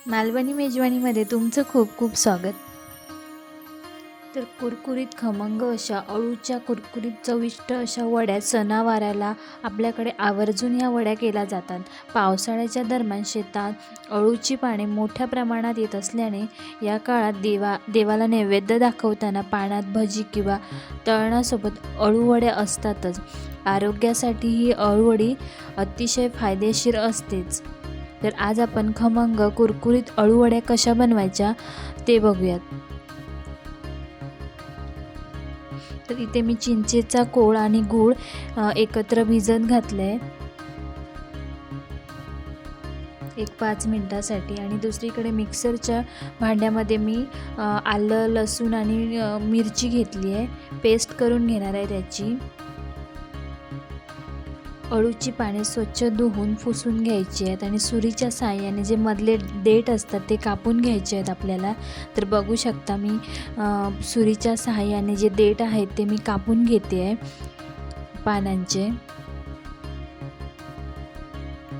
मालवणी मेजवानीमध्ये तुमचं खूप खूप स्वागत. तर कुरकुरीत खमंग अशा अळूच्या कुरकुरीत चविष्ट अशा वड्या सणावाराला आपल्याकडे आवर्जून ह्या वड्या केल्या जातात. पावसाळ्याच्या दरम्यान शेतात अळूची पाने मोठ्या प्रमाणात येत असल्याने या काळात देवाला नैवेद्य दाखवताना पाण्यात भजी किंवा तळणासोबत अळूवड्या असतातच. आरोग्यासाठी ही अळूवडी अतिशय फायदेशीर असतेच. तर आज आपण खमंग कुरकुरीत अळूवड्या कशा बनवायच्या ते बघूयात. तर इथे मी चिंचेचा कोळ आणि गूळ एकत्र भिजत घातले एक 5 मिनिटासाठी आणि दुसरीकडे मिक्सरच्या भांड्यामध्ये मी आलं लसूण आणि मिरची घेतली आहे, पेस्ट करून घेणार आहे त्याची. अळूची पाने स्वच्छ धुवून पुसून घ्यायची आहेत आणि सुरीच्या साहाय्याने जे मधले देठ असतात ते कापून घ्यायचे आहेत आपल्याला. तर बघू शकता मी सुरीच्या साहाय्याने जे देठ आहेत ते मी कापून घेते आहे पानांचे.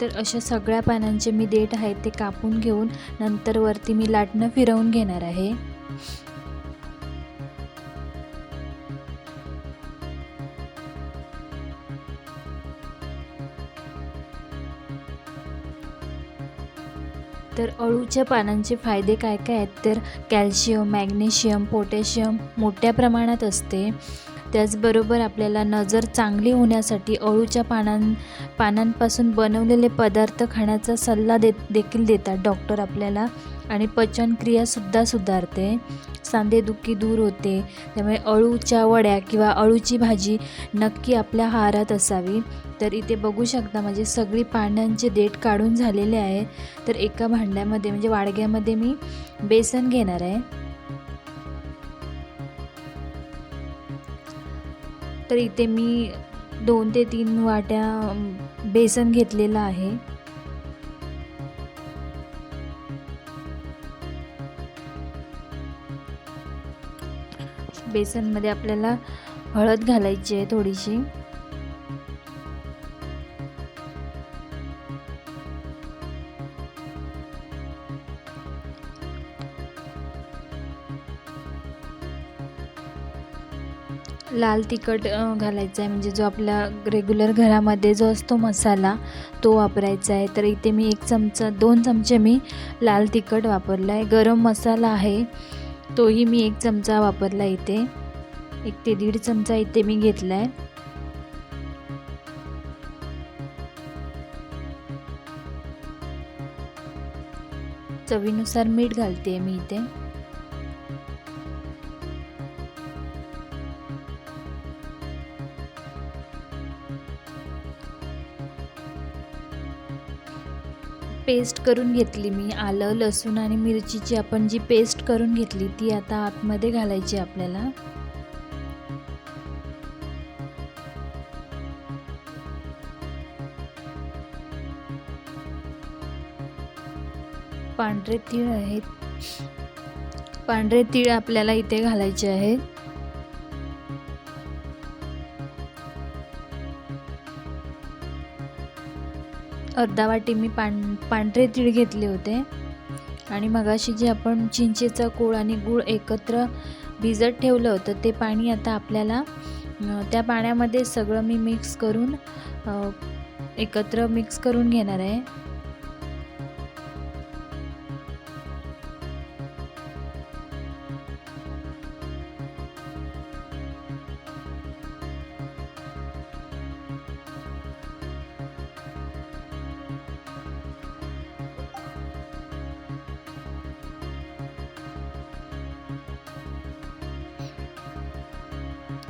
तर अशा सगळ्या पानांचे मी देठ आहेत ते कापून घेऊन नंतर वरती मी लाटणं फिरवून घेणार आहे. तर अळूच्या पानांचे फायदे काय काय आहेत तर कॅल्शियम, मॅग्नेशियम, पोटॅशियम मोठ्या प्रमाणात असते. त्याचबरोबर आपल्याला नजर चांगली होण्यासाठी अळूच्या पानांपासून बनवलेले पदार्थ खाण्याचा सल्ला देखील देतात डॉक्टर आपल्याला. आणि पचनक्रियासुद्धा सुधारते, सांधेदुखी दूर होते. त्यामुळे अळूच्या वड्या किंवा अळूची भाजी नक्की आपल्या आहारात असावी. तर इथे बघू शकता म्हणजे सगळी पानांचे देठ काढून झालेले आहे. तर एका भांड्यामध्ये म्हणजे वाडग्यामध्ये मी बेसन घेणार आहे. तर इथे मी 2 ते 3 वाट्या बेसन घेतलेलं आहे. बेसनमध्ये आपल्याला हळद घालायची आहे थोडीशी. लाल तिखट घालायचं आहे म्हणजे जो आपला रेग्युलर घरामध्ये जो असतो मसाला तो वापरायचा आहे. तर इथे मी 2 चमचे मी लाल तिखट वापरला आहे. गरम मसाला आहे तोही मी 1 चमचा वापरला. इथे 1 ते 1.5 चमचा इथे मी घेतला आहे. चवीनुसार मीठ घालते मी इथे. पेस्ट करून घेतली मी आलं लसूण आणि मिरचीची आपण जी पेस्ट करून घेतली ती आता आतमध्ये घालायची आपल्याला. पांढरे तीळ आहेत, पांढरे तीळ आपल्याला इथे घालायचे आहेत. अर्धा वाटी मी पांढरे तीळ घेतले होते. आणि मगाशी जे आपण चिंचेचा कोळ आणि गूळ एकत्र भिजत ठेवलं होतं ते पाणी आता आपल्याला त्या पाण्यामध्ये सगळं मी मिक्स करून एकत्र मिक्स करून घेणार आहे.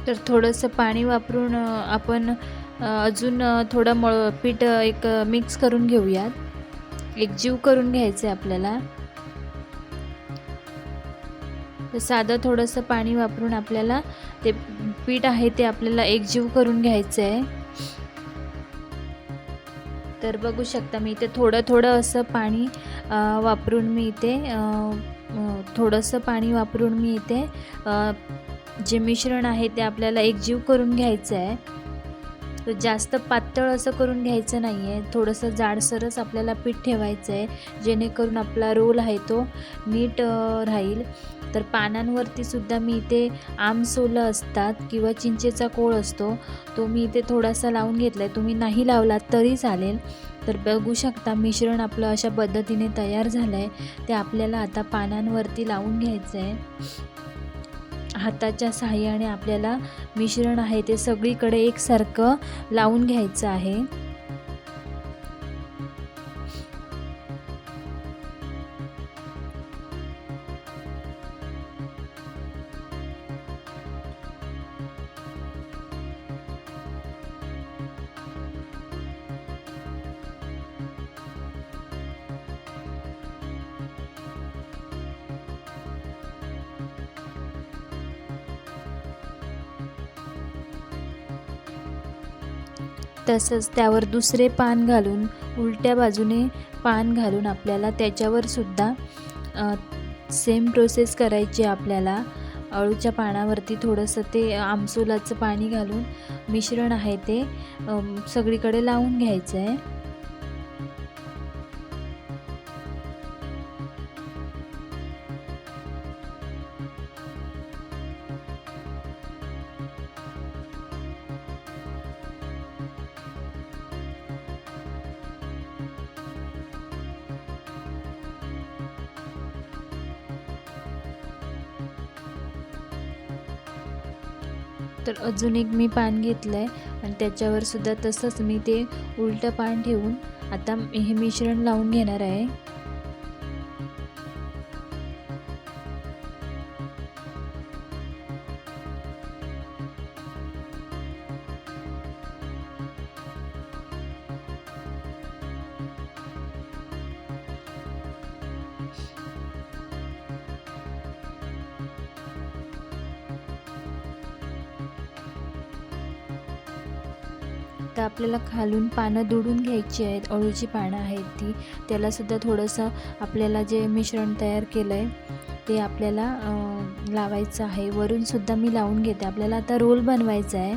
तर थोडंसं पाणी वापरून आपण अजून थोडं पीठ मिक्स करून घेऊयात. एकजीव करून घ्यायचं आहे आपल्याला. तर साधं थोडंसं पाणी वापरून आपल्याला ते पीठ आहे ते आपल्याला एकजीव करून घ्यायचं आहे. तर बघू शकता मी इथे थोडं असं पाणी वापरून मी इथे थोडंसं पाणी वापरून मी इथे जे मिश्रण आहे ते आपल्याला एकजीव करून घ्यायचं आहे. तर जास्त पातळ असं करून घ्यायचं नाही आहे, थोडंसं जाडसरच आपल्याला पीठ ठेवायचं आहे, जेणेकरून आपला रोल आहे तो नीट राहील. तर पानांवरती सुद्धा मी इथे आमसोलं असतात किंवा चिंचेचा कोळ असतो, तो मी इथे थोडासा लावून घेतला आहे. तुम्ही नाही लावलात तरी चालेल. तर बघू शकता मिश्रण आपलं अशा पद्धतीने तयार झालं आहे. ते आपल्याला आता पानांवरती लावून घ्यायचं आहे. हाताच्या सहाय्याने आपल्याला मिश्रण आहे ते सगळीकडे एकसारखं लावून घ्यायचं आहे. तसंच त्यावर दुसरे पान घालून उलट्या बाजूने पान घालून आपल्याला त्याच्यावर सुद्धा सेम प्रोसेस करायची आपल्याला. अळूच्या पानावरती थोडंसं ते आमसोलाचं पाणी घालून मिश्रण आहे ते सगळीकडे लावून घ्यायचं आहे. तर अजून एक मी पान घेतलं आहे आणि त्याच्यावर सुद्धा तसंच मी ते उलटं पान ठेवून आता हे मिश्रण लावून घेणार आहे. तर आपल्याला खालून पानं दुडून घ्यायची आहेत, अळूची पानं आहेत ती, त्यालासुद्धा थोडंसं आपल्याला जे मिश्रण तयार केलं आहे ते आपल्याला लावायचं आहे. वरूनसुद्धा मी लावून घेते. आपल्याला आता रोल बनवायचा आहे.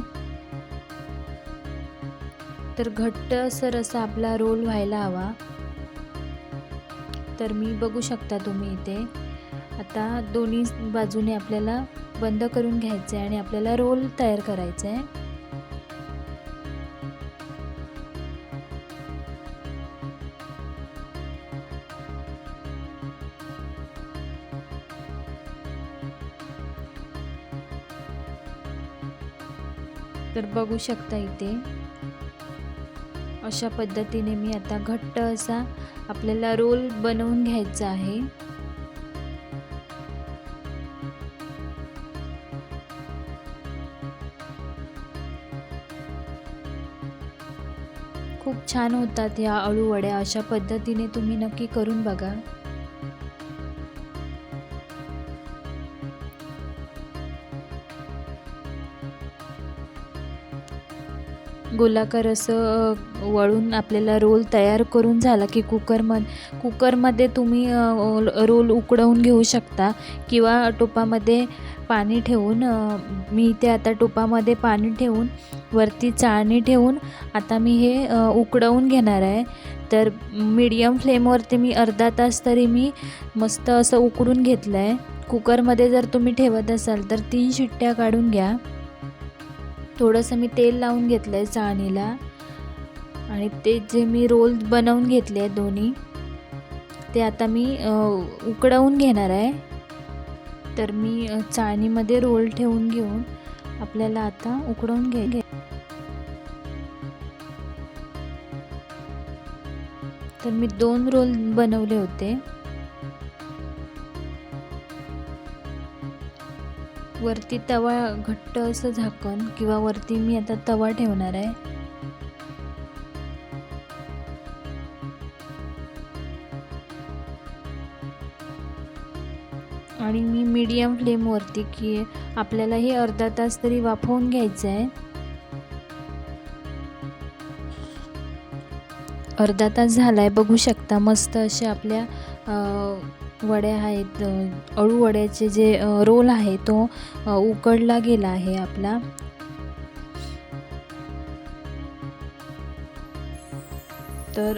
तर घट्टसर असा आपला रोल व्हायला हवा. तर मी बघू शकता तुम्ही इथे आता दोन्ही बाजूने आपल्याला बंद करून घ्यायचं आहे आणि आपल्याला रोल तयार करायचा आहे. तर बघू शकता इथे अशा पद्धतीने मी आता घट्ट असा आपल्याला रोल बनवून घ्यायचा आहे. खूप छान होतात ह्या अळू वड्या. अशा पद्धतीने तुम्ही नक्की करून बघा. गोलाकार असं वळून आपल्याला रोल तयार करून झाला की कुकरमध्ये तुम्ही रोल उकडवून घेऊ शकता किंवा टोपामध्ये पाणी ठेवून मी इथे आता टोपामध्ये पाणी ठेवून वरती चाळणी ठेवून आता मी हे उकडवून घेणार आहे. तर मीडियम फ्लेमवरती मी अर्धा तास तरी मी मस्त असं उकडून घेतलं आहे. कुकरमध्ये जर तुम्ही ठेवत असाल तर 3 शिट्ट्या काढून घ्या. थोडंसं मी तेल लावून घेतलं आहे चाळणीला आणि ते जे मी रोल बनवून घेतले आहेत दोन्ही ते आता मी उकडवून घेणार आहे. तर मी चाळणीमध्ये रोल ठेवून घेऊन आपल्याला आता उकडवून घ्या. तर मी 2 रोल बनवले होते. वरती तवा घट्ट असं झाकण किंवा वरती मी आता तवा ठेवणार आहे. आणि मी मीडियम फ्लेमवरती की आपल्याला हे अर्धा तास तरी वाफवून घ्यायचं आहे. अर्धा तास झाला आहे. बघू शकता मस्त असे आपल्या वड्या आहेत. अळू वड्याचे जे रोल आहे तो उकडला गेला आहे आपला. तर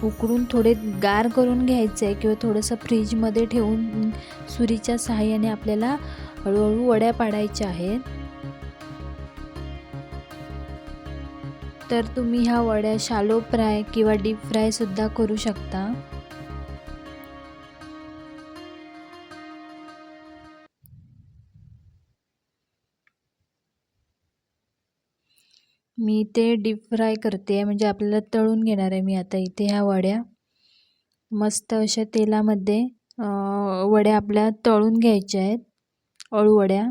उकडून थोडे गार करून घ्यायचं आहे किंवा थोडंसं फ्रीजमध्ये ठेवून सुरीच्या सहाय्याने आपल्याला हळूहळू वड्या पाडायच्या आहेत. तर तुम्ही ह्या वड्या शॅलो फ्राय किंवा डीप फ्रायसुद्धा करू शकता. मी ते डीप फ्राय करते, म्हणजे आपल्याला तळून घेणार आहे मी आता इथे ह्या वड्या. मस्त अशा तेलामध्ये वड्या आपल्या तळून घ्यायच्या आहेत, अळूवड्या.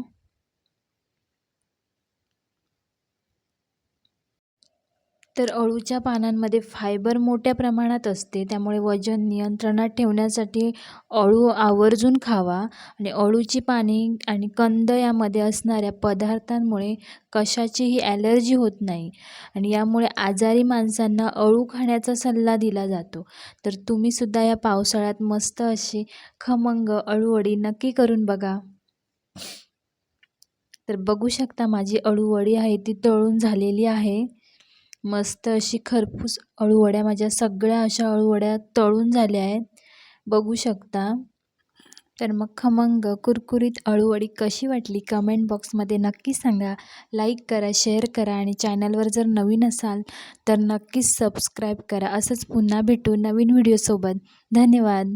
तर अळूच्या पानांमध्ये फायबर मोठ्या प्रमाणात असते, त्यामुळे वजन नियंत्रणात ठेवण्यासाठी अळू आवर्जून खावा. आणि अळूची पाने आणि कंद यामध्ये असणाऱ्या पदार्थांमुळे कशाचीही ॲलर्जी होत नाही आणि यामुळे आजारी माणसांना अळू खाण्याचा सल्ला दिला जातो. तर तुम्हीसुद्धा या पावसाळ्यात मस्त अशी खमंग अळूवडी नक्की करून बघा. तर बघू शकता माझी अळूवडी आहे ती तळून झालेली आहे. मस्त अशी खरपूस अळूवड्या माझ्या सगळ्या अशा अळूवड्या तळून झाल्या आहेत, बघू शकता. तर मग खमंग कुरकुरीत अळूवडी कशी वाटली कमेंट बॉक्समध्ये नक्की सांगा. लाईक करा, शेअर करा आणि चॅनलवर जर नवीन असाल तर नक्कीच सबस्क्राईब करा. असंच पुन्हा भेटू नवीन व्हिडिओसोबत. धन्यवाद.